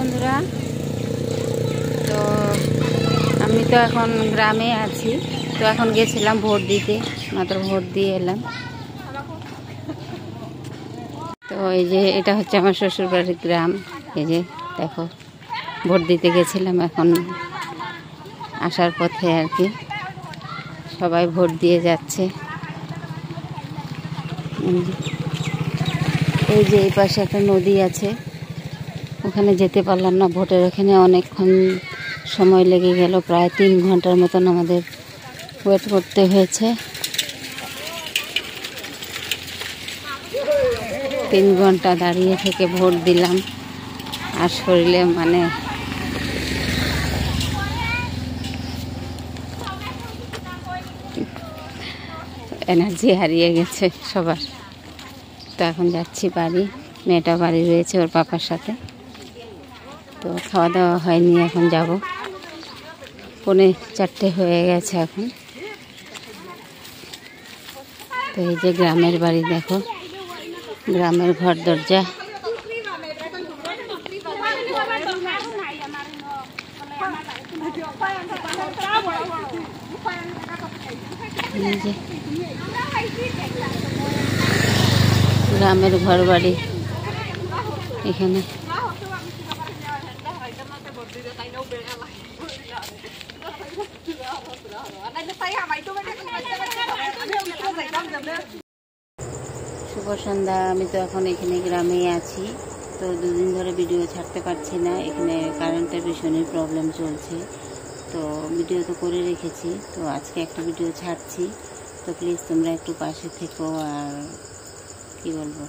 বন্ধুরা, তো আমি তো এখন গ্রামে আছি। তো এখন গেছিলাম ভোট দিতে, মাত্র ভোট দিয়ে এলাম। তো এই যে এটা হচ্ছে আমার শ্বশুরবাড়ির গ্রাম। এই যে দেখো, ভোট দিতে গেছিলাম, এখন আসার পথে আর কি সবাই ভোট দিয়ে যাচ্ছে। এই যে এই পাশে একটা নদী আছে, ওখানে যেতে পারলাম না। ভোটের ওখানে অনেকক্ষণ সময় লেগে গেল, প্রায় 3 ঘন্টার মতন আমাদের ওয়েট করতে হয়েছে। 3 ঘন্টা দাঁড়িয়ে থেকে ভোট দিলাম, আর শরীরে মানে এনার্জি হারিয়ে গেছে সবার। তো এখন যাচ্ছি বাড়ি, মেয়েটা বাড়ি রয়েছে ওর পাপার সাথে। তো খাওয়া দাওয়া হয়নি, এখন যাব। 3:45 হয়ে গেছে এখন। তো এই যে গ্রামের বাড়ি, দেখো গ্রামের ঘর দরজা। এই যে গ্রামের ঘর বাড়ি এখানে। শুভ সন্ধ্যা। আমি তো এখন এখানে গ্রামেই আছি। তো 2 দিন ধরে ভিডিও ছাড়তে পারছি না, এখানে কারেন্টের ভীষণই প্রবলেম চলছে। তো ভিডিও তো করে রেখেছি, তো আজকে একটা ভিডিও ছাড়ছি। তো প্লিজ তোমরা একটু পাশে থেকো, আর কি বলবো,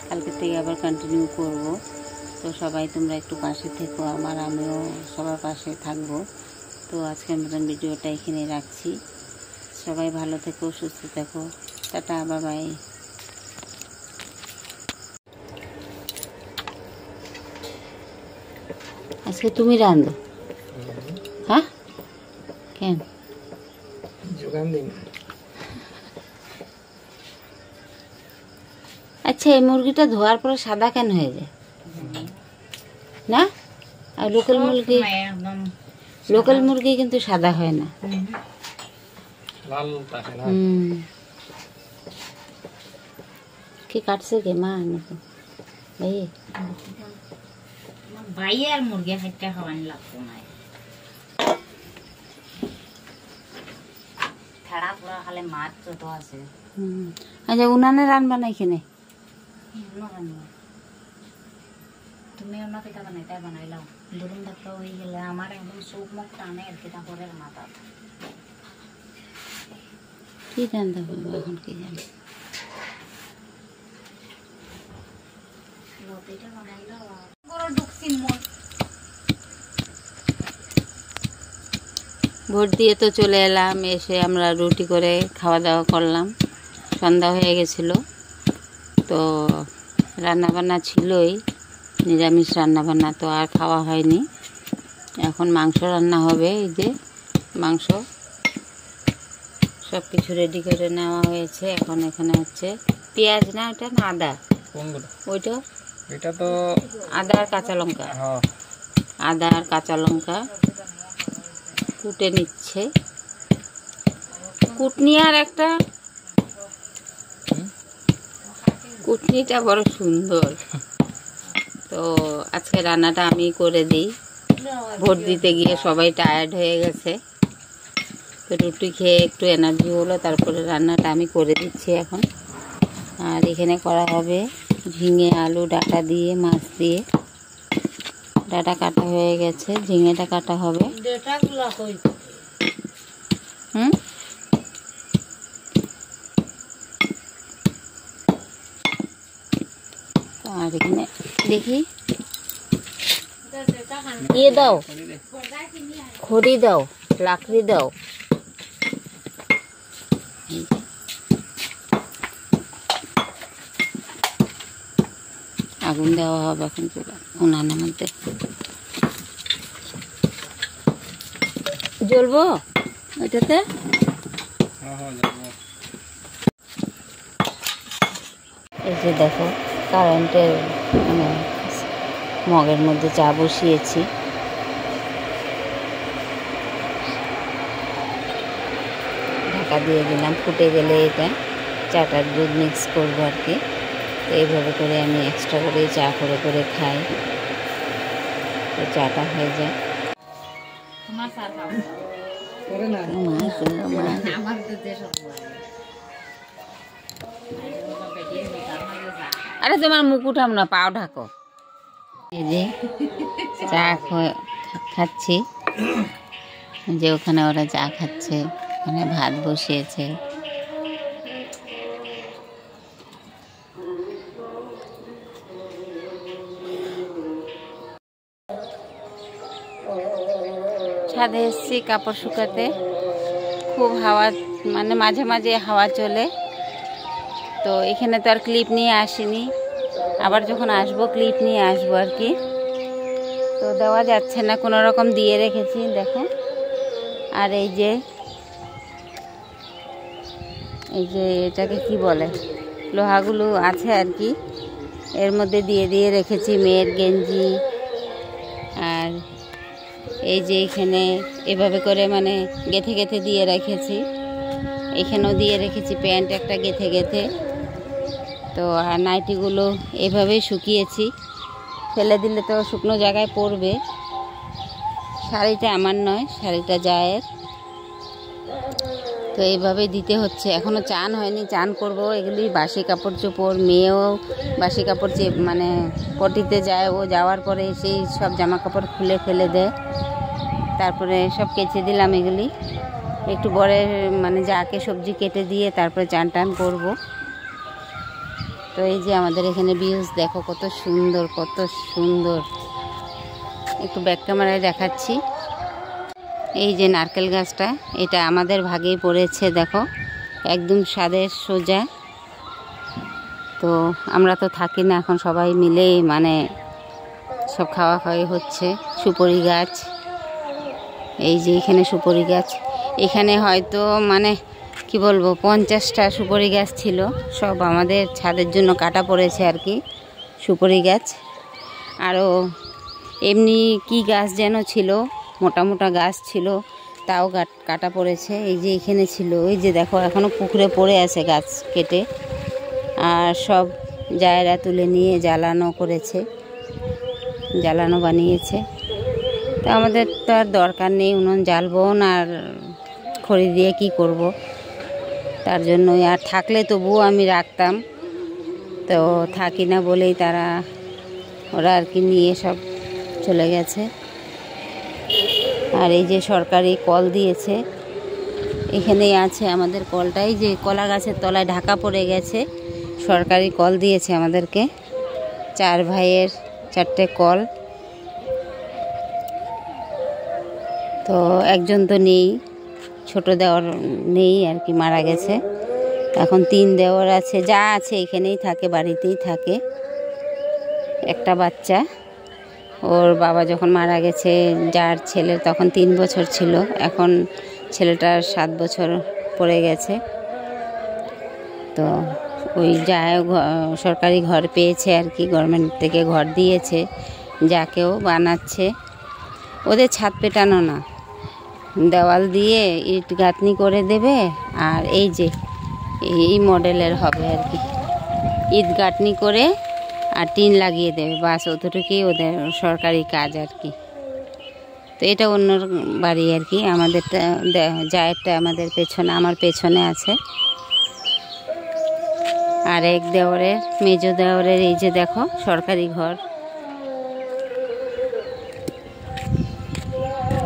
কালকে থেকে আবার কন্টিনিউ করব। তো সবাই তোমরা একটু পাশে থেকো আমার, আমিও সবার পাশে থাকবো। তো আজকের মতন ভিডিওটা এখানে রাখছি। সবাই ভালো থেকো, সুস্থ থেকো। Tata, bye bye. আজকে তুমি রাঁধো? হ্যাঁ, কেন? আচ্ছা, এই মুরগিটা ধোয়ার পরে সাদা কেন হয়ে যায় না? আর লোকাল মুরগি কিন্তু সাদা হয় না। কি কাটছে কে, মা নাকি ভাই? ভাই আর মুরগি হাইটা খাওয়ানি লাগতো না, ঠেড়া পুরা খালে মাছ ছোট আছে। আচ্ছা, উনানে রান্না না এখানে? তুমি অন্য পিঠা বানাইতে বানাইলাও, দুদিন ডাক্তার হয়ে গেলে আমার একদম চোখ মুখ টানে আর পিঠা করে মাথা। কি রান্না করবো এখন, কি জানি। ভোট দিয়ে তো চলে এলাম, এসে আমরা রুটি করে খাওয়া দাওয়া করলাম। সন্ধ্যা হয়ে গেছিল। তো রান্নাবান্না ছিলই, নিরামিষ রান্নাবান্না, তো আর খাওয়া হয়নি। এখন মাংস রান্না হবে। এই যে মাংস সব কিছু রেডি করে নেওয়া হয়েছে। এখন এখানে হচ্ছে পেঁয়াজ, না ওটা না আদা? ওইটা, এটা তো আদা আর কাঁচা লঙ্কা। আদা আর কাঁচা লঙ্কা কুটে নিচ্ছে। কুটনি আর একটা কুটনিটা বড় সুন্দর। তো আজকে রান্নাটা আমি করে দিই। ভোট দিতে গিয়ে সবাই টায়ার্ড হয়ে গেছে, তো রুটি খেয়ে একটু এনার্জি হলো, তারপরে রান্নাটা আমি করে দিচ্ছি এখন। আর এখানে করা হবে ঝিঙে, আলু, ডাঁটা দিয়ে, মাছ দিয়ে। ডাঁটা কাটা হয়ে গেছে, ঝিঙেটা কাটা হবে। আর এখানে দেখি ইয়ে দাও, খড়ি দাও, লাকড়ি দাও। আগুন দেওয়া হবে এখন উনানের মধ্যে। জ্বলবো ওইটাতে? এই যে দেখো কারেন্টের মানে মগের মধ্যে চা বসিয়েছি। ঢাকা দিয়ে দিলাম, ফুটে গেলে এটা চাটার দুধ মিক্স করবো আর কি। তো এইভাবে করে আমি এক্সট্রা করে চা করে করে খাই, তো চাটা হয়ে যায়। আরে তোমার মুখ উঠাম না, পাও ঢাকো। এই যে চা খাচ্ছি, যে ওখানে ওরা চা খাচ্ছে, ওখানে ভাত বসিয়েছে। ছাদে এসছি কাপড় শুকাতে, খুব হাওয়া, মানে মাঝে মাঝে হাওয়া চলে। তো এখানে তো আর ক্লিপ নিয়ে আসিনি, আবার যখন আসবো ক্লিপ নিয়ে আসবো আর কি। তো দেওয়া যাচ্ছে না, কোনো রকম দিয়ে রেখেছি দেখো। আর এই যে এটাকে কি বলে, লোহাগুলো আছে আর কি, এর মধ্যে দিয়ে দিয়ে রেখেছি মেয়ের গেঞ্জি। আর এই যে এখানে এভাবে করে মানে গেঁথে গেঁথে দিয়ে রেখেছি, এখানেও দিয়ে রেখেছি প্যান্ট একটা গেঁথে গেঁথে। তো আর নাইটিগুলো এভাবেই শুকিয়েছি, ফেলে দিলে তো শুকনো জায়গায় পড়বে। শাড়িটা আমার নয়, শাড়িটা জায়ের। তো এইভাবেই দিতে হচ্ছে। এখনও চান হয়নি, চান করব। এগুলি বাসি কাপড় চোপড়, মেয়েও বাসি কাপড় মানে পটিতে যায়, ও যাওয়ার পরে সেই সব জামা কাপড় খুলে ফেলে দেয়। তারপরে সব কেচে দিলাম এগুলি, একটু বড় মানে যাকে সবজি কেটে দিয়ে তারপরে চান টান করবো। তো এই যে আমাদের এখানে ভিউজ দেখো কত সুন্দর, কত সুন্দর। একটু ব্যাক ক্যামেরায় দেখাচ্ছি। এই যে নারকেল গাছটা, এটা আমাদের ভাগেই পড়েছে দেখো, একদম সাদের সোজা। তো আমরা তো থাকি না এখন, সবাই মিলে মানে সব খাওয়া খাওয়াই হচ্ছে। সুপারি গাছ, এই যে এখানে সুপারি গাছ, এখানে হয়তো মানে কি বলবো 50টা সুপারি গাছ ছিল, সব আমাদের ছাদের জন্য কাটা পড়েছে আর কি সুপারি গাছ। আরও এমনি কি গাছ যেন ছিল, মোটা মোটা গাছ ছিল, তাও কাটা পড়েছে। এই যে এখানে ছিল, ওই যে দেখো এখনও পুকুরে পড়ে আছে গাছ কেটে। আর সব জায়গা তুলে নিয়ে জ্বালানো করেছে, জ্বালানো বানিয়েছে। তো আমাদের তো আর দরকার নেই উনুন জ্বালবো না, আর খড়ি দিয়ে কি করব। তার জন্যই, আর থাকলে তবুও আমি রাখতাম, তো থাকি না বলেই ওরা আর কি নিয়ে সব চলে গেছে। আর এই যে সরকারি কল দিয়েছে, এখানেই আছে আমাদের কলটাই, যে কলা গাছের তলায় ঢাকা পড়ে গেছে। সরকারি কল দিয়েছে আমাদেরকে, 4 ভাইয়ের 4টে কল। তো একজন তো নেই, ছোট দেওর নেই আর কি, মারা গেছে। এখন 3 দেওর আছে, যা আছে এখানেই থাকে, বাড়িতেই থাকে। একটা বাচ্চা, ওর বাবা যখন মারা গেছে, যার ছেলে তখন 3 বছর ছিল, এখন ছেলেটার 7 বছর পড়ে গেছে। তো ওই যা সরকারি ঘর পেয়েছে আর কি, গভর্নমেন্ট থেকে ঘর দিয়েছে, যাকেও বানাচ্ছে। ওদের ছাদ পেটানো না, দেওয়াল দিয়ে ইট গাঁথনি করে দেবে, আর এই যে এই মডেলের হবে আর কি, ইট গাঁথনি করে আর টিন লাগিয়ে দেবে, বাস অতটুকুই ওদের সরকারি কাজ আর কি। তো এটা অন্য বাড়ি আর কি, আমাদেরটা জায়েরটা আমাদের পেছনে, আমার পেছনে আছে। আর এক দেওরের, মেজো দেওরের এই যে দেখো সরকারি ঘর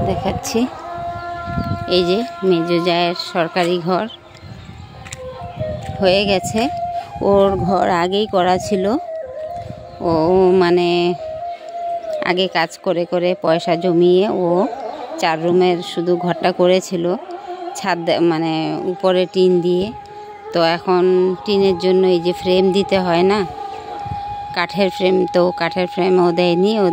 দেখাচ্ছি। এই যে মেজো জায়ের সরকারি ঘর হয়ে গেছে, ওর ঘর আগেই করা ছিল। ও মানে আগে কাজ করে করে পয়সা জমিয়ে ও 4 রুমের শুধু ঘরটা করেছিল, ছাদ মানে উপরে টিন দিয়ে। তো এখন টিনের জন্য এই যে ফ্রেম দিতে হয় না, কাঠের ফ্রেম, তো কাঠের ফ্রেমও দেয়নি, ও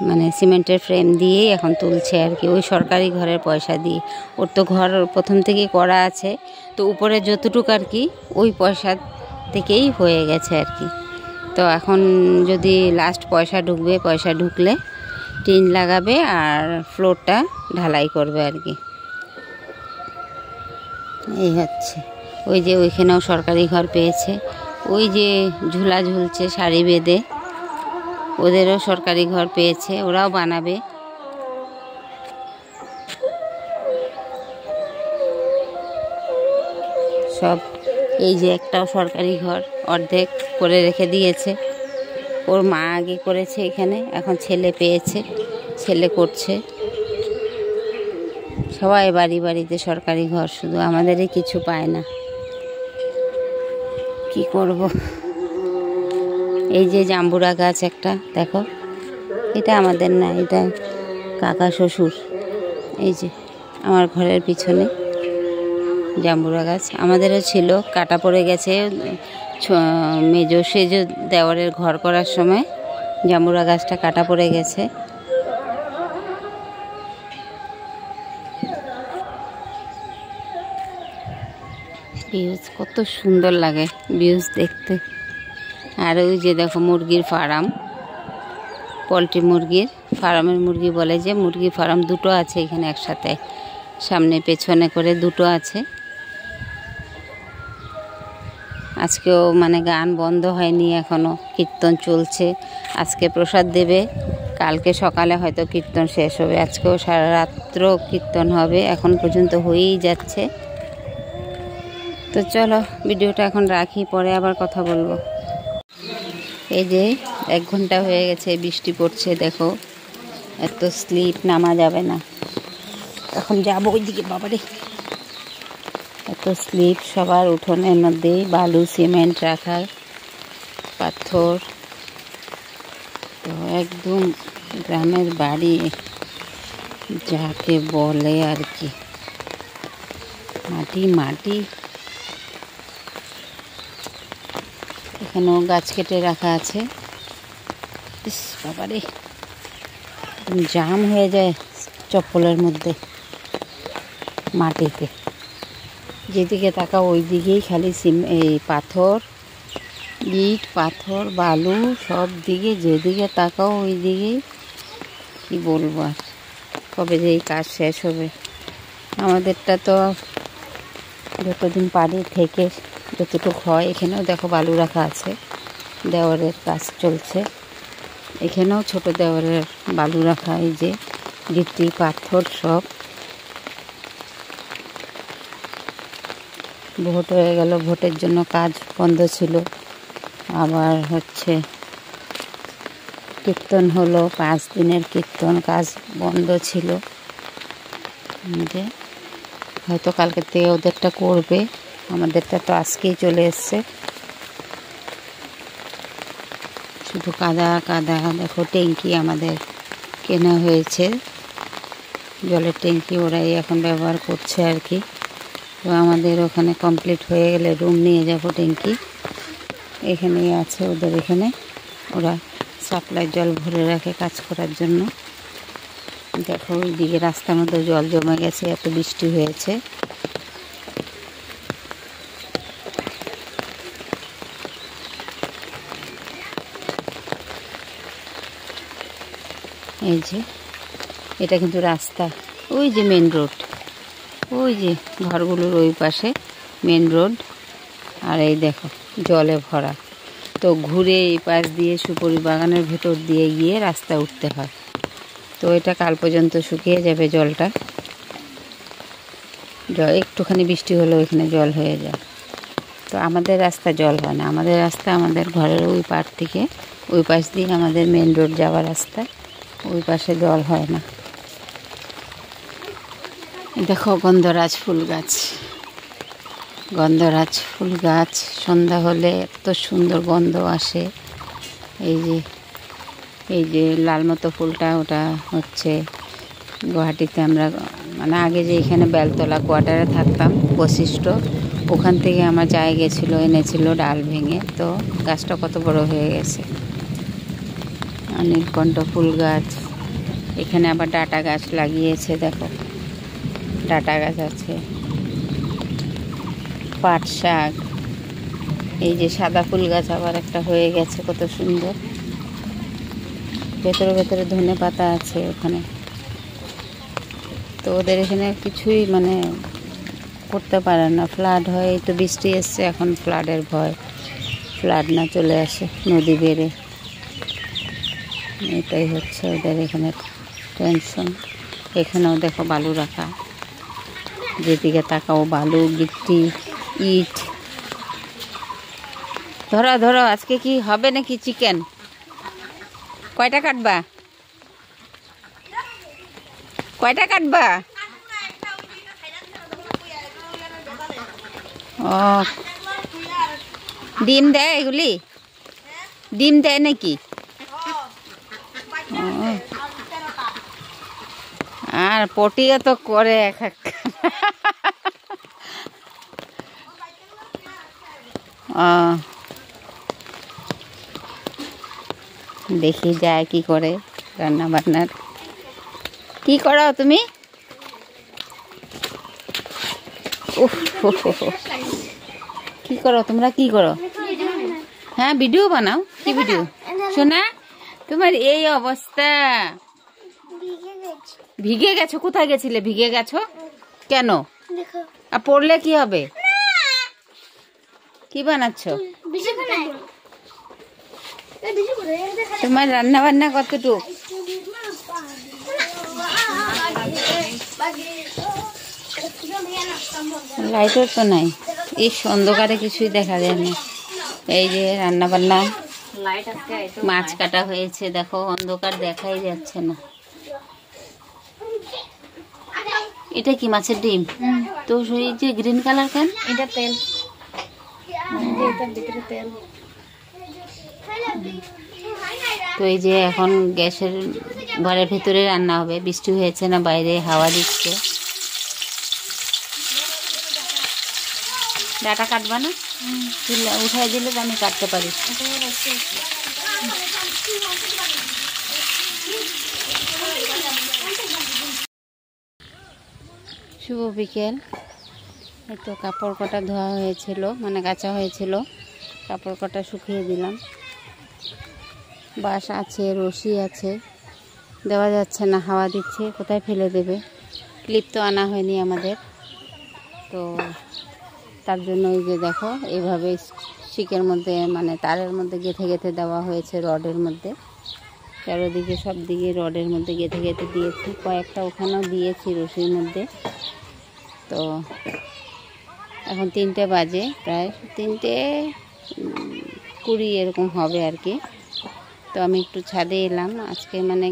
মানে সিমেন্টের ফ্রেম দিয়েই এখন তুলছে আর কি, ওই সরকারি ঘরের পয়সা দিয়ে। ওর তো ঘর প্রথম থেকেই করা আছে, তো উপরে যতটুকু আর কি ওই পয়সা থেকেই হয়ে গেছে আর কি। তো এখন যদি লাস্ট পয়সা ঢুকবে, পয়সা ঢুকলে টিন লাগাবে আর ফ্লোরটা ঢালাই করবে আর কি। এই হচ্ছে, ওই যে ওইখানেও সরকারি ঘর পেয়েছে, ওই যে ঝুলা ঝুলছে শাড়ি বেঁধে, ওদেরও সরকারি ঘর পেয়েছে, ওরাও বানাবে। সব এই যে একটাও সরকারি ঘর অর্ধেক করে রেখে দিয়েছে, ওর মা আগে করেছে এখানে, এখন ছেলে পেয়েছে, ছেলে করছে। সবাই বাড়ি বাড়িতে সরকারি ঘর, শুধু আমাদেরই কিছু পায় না, কি করব। এই যে জাম্বুরা গাছ একটা দেখো, এটা আমাদের না, এটা কাকা শ্বশুর। এই যে আমার ঘরের পিছনে জাম্বুরা গাছ, আমাদেরও ছিল, কাটা পড়ে গেছে। মেজো সেজো দেওয়ারের ঘর করার সময় জাম্বুরা গাছটা কাটা পড়ে গেছে। ভিউজ কত সুন্দর লাগে ভিউজ দেখতে। আর ওই যে দেখো মুরগির ফার্ম, পোলট্রি মুরগির ফার্মের মুরগি বলে যে, মুরগি ফার্ম দুটো আছে এখানে একসাথে, সামনে পেছনে করে দুটো আছে। আজকেও মানে গান বন্ধ হয়নি এখনো, কীর্তন চলছে। আজকে প্রসাদ দেবে, কালকে সকালে হয়তো কীর্তন শেষ হবে, আজকেও সারা রাত্র কীর্তন হবে, এখন পর্যন্ত হয়েই যাচ্ছে। তো চলো ভিডিওটা এখন রাখি, পরে আবার কথা বলবো। এই যে 1 ঘন্টা হয়ে গেছে, বৃষ্টি পড়ছে দেখো, এত স্লিপ নামা যাবে না। এখন যাবো ওইদিকে, বাবারে এত স্লিপ, সবার উঠোনের মধ্যেই বালু সিমেন্ট রাখা, পাথর। তো একদম গ্রামের বাড়ি যাকে বলে আর কি, মাটি মাটি। এখানেও গাছ কেটে রাখা আছে। ইস বাবারে, জাম হয়ে যায় চপ্পলের মধ্যে, মাটিতে যেদিকে তাকাও ওই দিকেই খালি এই পাথর, ইট পাথর বালু, সব দিকে যেদিকে তাকাও ওই দিকেই। কি বলবো আর, কবে যে এই কাজ শেষ হবে। আমাদেরটা তো যতদিন পারি থেকে যতটুকু হয়। এখানেও দেখো বালু রাখা আছে, দেওয়ারের কাজ চলছে। এখানেও ছোট দেওয়ারের বালু রাখা, এই যে গিট্টি পাথর সব। ভোট হয়ে গেল, ভোটের জন্য কাজ বন্ধ ছিল। আবার হচ্ছে কীর্তন হলো, 5 দিনের কীর্তন, কাজ বন্ধ ছিল। যে হয়তো কালকে থেকে ওদেরটা করবে, আমাদেরটা তো আজকেই চলে এসছে। শুধু কাদা কাদা। দেখো ট্যাঙ্কি আমাদের কেনা হয়েছে, জলের ট্যাঙ্কি ওরাই এখন ব্যবহার করছে আর কি। তো আমাদের ওখানে কমপ্লিট হয়ে গেলে রুম নিয়ে যাবো ট্যাঙ্কি, এখানেই আছে ওদের, এখানে ওরা সাপ্লাই জল ভরে রাখে কাজ করার জন্য। দেখো ওইদিকে রাস্তার মধ্যে জল জমে গেছে, এত বৃষ্টি হয়েছে। এই যে এটা কিন্তু রাস্তা, ওই যে মেন রোড, ওই যে ঘরগুলোর ওই পাশে মেন রোড। আর এই দেখো জলে ভরা। তো ঘুরে এই পাশ দিয়ে সুপুরি বাগানের ভেতর দিয়ে গিয়ে রাস্তা উঠতে হয়। তো এটা কাল পর্যন্ত শুকিয়ে যাবে জলটা। একটুখানি বৃষ্টি হলেও এখানে জল হয়ে যায়। তো আমাদের রাস্তা জল হয় না, আমাদের রাস্তা আমাদের ঘরের ওই পার থেকে, ওই পাশ দিয়ে আমাদের মেন রোড যাওয়ার রাস্তা, ওই পাশে জল হয় না। দেখো গন্ধরাজ ফুল গাছ, গন্ধরাজ ফুল গাছ সন্ধ্যা হলে এত সুন্দর গন্ধ আসে। এই যে লাল মতো ফুলটা, ওটা হচ্ছে গুয়াহাটিতে আমরা মানে আগে যে এখানে বেলতলা কোয়ার্টারে থাকতাম বশিষ্ঠ, ওখান থেকে আমার জায়গা গেছিলো, এনেছিল ডাল ভেঙে। তো গাছটা কত বড় হয়ে গেছে। নীলকণ্ঠ ফুল গাছ, এখানে আবার ডাটা গাছ লাগিয়েছে, দেখো ডাটা গাছ আছে, পাট শাক, এই যে সাদা ফুল গাছ আবার একটা হয়ে গেছে, কত সুন্দর। ভেতরে ভেতরে ধনে পাতা আছে ওখানে। তো ওদের এখানে কিছুই মানে করতে পারে না, ফ্লাড হয়। এই তো বৃষ্টি এসছে, এখন ফ্লাডের ভয়, ফ্লাড না চলে আসে নদী বেড়ে। এটাই হচ্ছে ওদের এখানে টেনশন। এখানেও দেখো বালু রাখা, যেদিকে তাকাও বালু, গিট্টি, ইট। ধরো ধরো, আজকে কি হবে নাকি চিকেন? কয়টা কাটবা? কয়টা কাটবা? ও, ডিম দেয় এগুলি? ডিম দেয় নাকি? আর পটিও তো করে এক এক। দেখি যায় কি করে রান্না বান্নার। কি করো তুমি? কি করো তোমরা, কি করো? হ্যাঁ, ভিডিও বানাও। কি ভিডিও? শোনা, তোমার এই অবস্থা। ভিগে গেছো? কোথায় গেছিলে? ভিগে গেছো কেন? আর পড়লে কি হবে? কি বানাচ্ছ? তোমার রান্না বান্না কতটুকু? লাইটও তো নাই, এই অন্ধকারে কিছুই দেখা যায় না। এই যে রান্না বান্না, মাছ কাটা হয়েছে, দেখো অন্ধকার দেখাই যাচ্ছে না। এটা কি মাছের ডিম? তো এই যে গ্রিন কালার কেন? এটা তেল, ভিতরে তেল। তো এই যে এখন গ্যাসের ঘরের ভিতরে রান্না হবে। বৃষ্টি হয়েছে না, বাইরে হাওয়া দিচ্ছে। ডাটা কাটবা না? উঠাই দিলে তো আমি কাটতে পারি। শুভ বিকেল। এই তো কাপড় কটা ধোয়া হয়েছিল, মানে কাচা হয়েছিল, কাপড় কটা শুকিয়ে দিলাম। বাঁশ আছে, রশি আছে, দেওয়া যাচ্ছে না, হাওয়া দিচ্ছে, কোথায় ফেলে দেবে। ক্লিপ তো আনা হয়নি আমাদের, তো তার জন্য এই যে দেখো এইভাবে শিকের মধ্যে, মানে তারের মধ্যে গেঁথে গেঁথে দেওয়া হয়েছে, রডের মধ্যে। চারোদিকে সব দিকে রডের মধ্যে গেঁথে গেঁথে দিয়েছি। কয়েকটা ওখানেও দিয়েছি রশির মধ্যে। তো এখন 3টে বাজে, প্রায় 3:20 এরকম হবে আর কি। তো আমি একটু ছাদে এলাম। আজকে মানে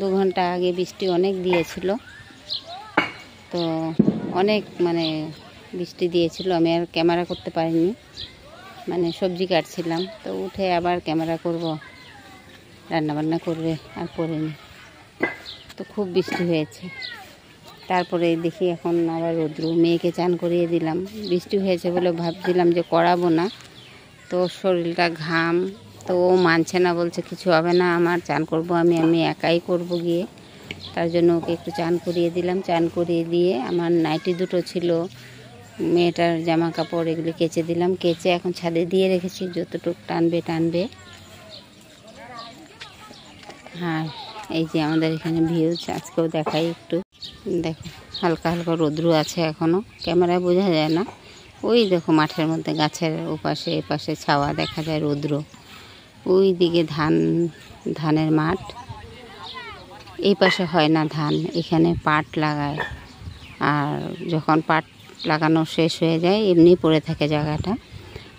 2 ঘন্টা আগে বৃষ্টি অনেক দিয়েছিল, তো অনেক মানে বৃষ্টি দিয়েছিল। আমি আর ক্যামেরা করতে পারিনি, মানে সবজি কাটছিলাম। তো উঠে আবার ক্যামেরা করব, রান্নাবান্না করবে আর করিনি। তো খুব বৃষ্টি হয়েছে। তারপরে দেখি এখন আবার রোদ্রু। মেয়েকে চান করিয়ে দিলাম। বৃষ্টি হয়েছে বলে ভাবছিলাম যে করাবো না, তো শরীরটা ঘাম, তো ও মানছে না, বলছে কিছু হবে না, আমার চান করব আমি একাই করব গিয়ে। তার জন্য ওকে একটু চান করিয়ে দিলাম। চান করিয়ে দিয়ে আমার নাইটি দুটো ছিল, মেয়েটার জামা কাপড়, এগুলো কেচে দিলাম। কেচে এখন ছাদে দিয়ে রেখেছি, যতটুকু টানবে। হ্যাঁ, এই যে আমাদের এখানে ভিউজ আজকেও দেখাই একটু। দেখো হালকা হালকা রৌদ্র আছে এখনও, ক্যামেরায় বোঝা যায় না। ওই দেখো মাঠের মধ্যে গাছের ওপাশে এপাশে ছাওয়া দেখা যায়, রৌদ্র। ওই দিকে ধানের মাঠ, এই পাশে হয় না ধান, এখানে পাট লাগায়। আর যখন পাট লাগানো শেষ হয়ে যায় এমনি পড়ে থাকে জায়গাটা।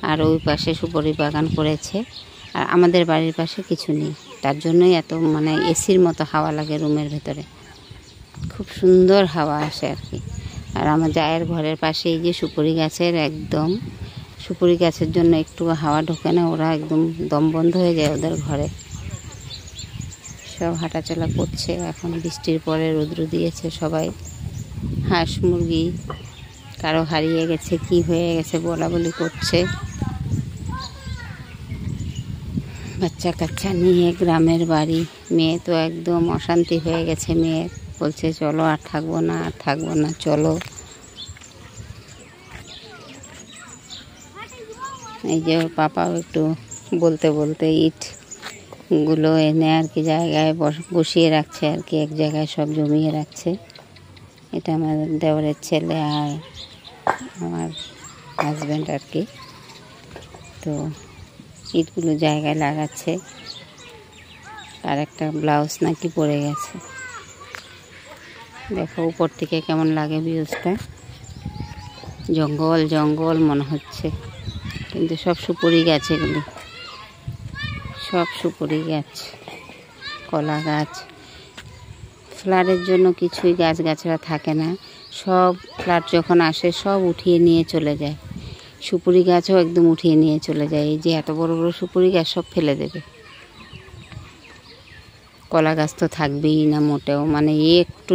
আর ওই পাশে সুপারি বাগান করেছে। আর আমাদের বাড়ির পাশে কিছু নেই, তার জন্যই এত মানে এসির মতো হাওয়া লাগে রুমের ভেতরে, খুব সুন্দর হাওয়া আসে আর কি। আর আমার জায়ের ঘরের পাশে এই যে সুপারি গাছের, একদম সুপারি গাছের জন্য একটু হাওয়া ঢোকে না, ওরা একদম দম বন্ধ হয়ে যায় ওদের ঘরে। সব হাঁটাচলা করছে এখন, বৃষ্টির পরে রৌদ্র দিয়েছে। সবাই হাঁস মুরগি কারো হারিয়ে গেছে, কি হয়ে গেছে বলা বলি করছে। বাচ্চা কাচ্চা নিয়ে গ্রামের বাড়ি, মেয়ে তো একদম অশান্তি হয়ে গেছে। মেয়ে বলছে চলো আর থাকবো না চলো। এই যে ওর পাপাও একটু বলতে বলতে ইটগুলো এনে আর কি জায়গায় বসিয়ে রাখছে আর কি, এক জায়গায় সব জমিয়ে রাখছে। এটা আমার দেওরের ছেলে আর আমার হাজব্যান্ড আর কি। তো ইটগুলো জায়গায় লাগাচ্ছে। আর একটা ব্লাউজ নাকি পরে গেছে। দেখো উপর থেকে কেমন লাগে ভিউজটা, জঙ্গল জঙ্গল মনে হচ্ছে, কিন্তু সব সুপুরি গাছ, এগুলি সব সুপুরি গাছ, কলা গাছ। ফ্লাডের জন্য কিছুই গাছগাছরা থাকে না, সব ফ্লাড যখন আসে সব উঠিয়ে নিয়ে চলে যায়। সুপুরি গাছও একদম উঠিয়ে নিয়ে চলে যায়। এই যে এত বড় বড় সুপুরি গাছ সব ফেলে দেবে। কলা গাছ তো থাকবেই না মোটেও, মানে একটু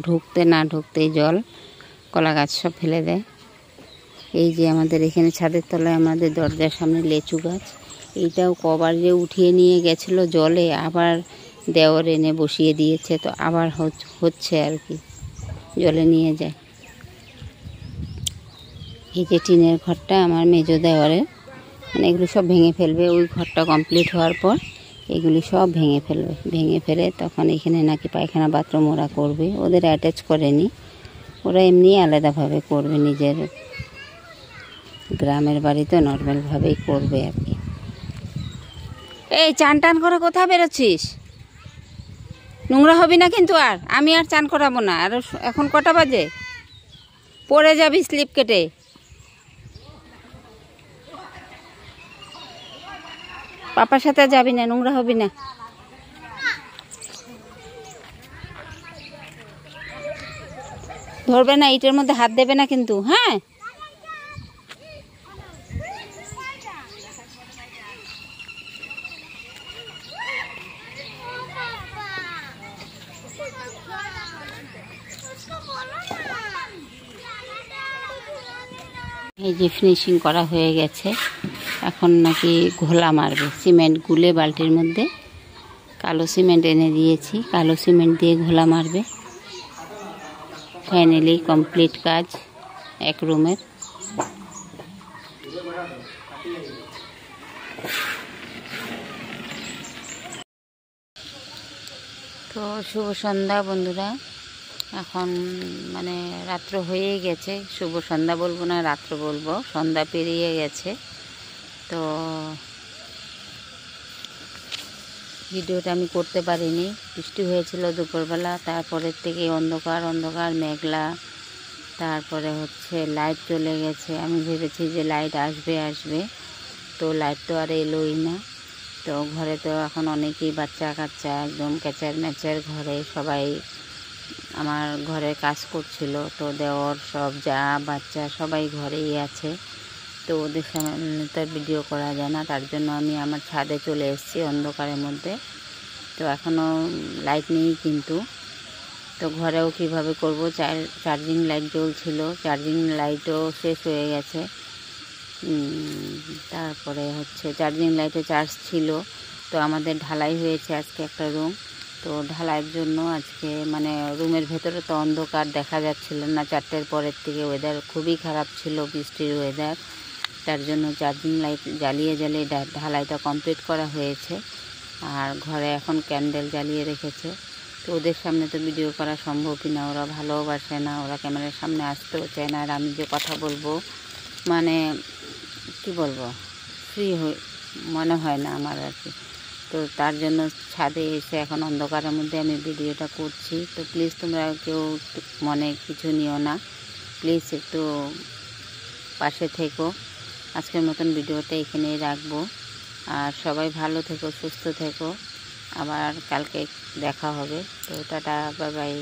ঢুকতে না ঢুকতেই জল, কলা গাছ সব ফেলে দেয়। এই যে আমাদের এখানে ছাদের তলায় আমাদের দরজার সামনে লেচু গাছ, এইটাও কবার যে উঠিয়ে নিয়ে গেছিলো জলে, আবার দেওর এনে বসিয়ে দিয়েছে, তো আবার হচ্ছে আর কি, জলে নিয়ে যায়। এই যে টিনের ঘরটা আমার মেজো দেওয়ারের, মানে এগুলো সব ভেঙে ফেলবে। ওই ঘরটা কমপ্লিট হওয়ার পর এগুলি সব ভেঙে ফেলবে। ভেঙে ফেলে তখন এখানে নাকি পায়খানা বাথরুম ওরা করবে। ওদের অ্যাটাচ করেনি, ওরা এমনি আলাদাভাবে করবে, নিজের গ্রামের বাড়িতে নর্মালভাবেই করবে আর কি। এই চান টান করে কোথায় বেরোচ্ছিস? নোংরা হবি না কিন্তু, আর আমি আর চান করাবো না। আর এখন কটা বাজে? পড়ে যাবি স্লিপ কেটে। পাপার সাথে যাবি না, নোংরা হবি না। ধরবে না, ইটের মধ্যে হাত দেবে না কিন্তু, হ্যাঁ? এই যে ফিনিশিং করা হয়ে গেছে, এখন নাকি ঘোলা মারবে। সিমেন্ট গুলে বালতির মধ্যে কালো সিমেন্ট এনে দিয়েছি, কালো সিমেন্ট দিয়ে ঘোলা মারবে। ফাইনালি কমপ্লিট কাজ এক রুমের। তো শুভ সন্ধ্যা বন্ধুরা, এখন মানে রাত্র হয়ে গেছে। শুভ সন্ধ্যা বলবো না, রাত্র বলবো, সন্ধ্যা পেরিয়ে গেছে। তো ভিডিওটা আমি করতে পারিনি, বৃষ্টি হয়েছিল দুপুরবেলা, তারপরের থেকে অন্ধকার অন্ধকার মেঘলা। তারপরে লাইট চলে গেছে। আমি ভেবেছি যে লাইট আসবে, তো লাইট তো আর এলোই না। তো ঘরে তো এখন অনেকেই বাচ্চা কাচ্চা একদম ক্যাচার ম্যাচার, ঘরে সবাই আমার ঘরে কাজ করছিল। তো দেওর সব যা বাচ্চা সবাই ঘরেই আছে, তো ওদের সামনে তো ভিডিও করা যায় না। তার জন্য আমি আমার ছাদে চলে এসেছি অন্ধকারের মধ্যে। তো এখনও লাইট নেই কিন্তু, তো ঘরেও কিভাবে করব, চার্জিং লাইট জ্বলছিল, চার্জিং লাইটও শেষ হয়ে গেছে। তারপরে চার্জিং লাইটে চার্জ ছিল। তো আমাদের ঢালাই হয়েছে আজকে একটা রুম, তো ঢালাইয়ের জন্য আজকে মানে রুমের ভেতরে তো অন্ধকার, দেখা যাচ্ছিল না। 4টের পরের থেকে ওয়েদার খুবই খারাপ ছিল, বৃষ্টির ওয়েদার। তার জন্য চার্জিং লাইট জ্বালিয়ে ঢালাইটা কমপ্লিট করা হয়েছে। আর ঘরে এখন ক্যান্ডেল জ্বালিয়ে রেখেছে। তো ওদের সামনে তো ভিডিও করা সম্ভবই না, ওরা ভালোবাসে না, ওরা ক্যামেরার সামনে আসতেও চায় না। আর আমি যে কথা বলবো, মানে কি বলবো, ফ্রি মনে হয় না আমার আর কি। তো তার জন্য ছাদে এসে এখন অন্ধকারের মধ্যে আমি ভিডিওটা করছি। তো প্লিজ তোমরা কেউ মনে কিছু নিও না, প্লিজ একটু পাশে থেকো। আজকের মতন ভিডিওটা এখানেই রাখবো। আর সবাই ভালো থেকো, সুস্থ থেকো। আবার কালকে দেখা হবে। তো টাটা, বাই বাই।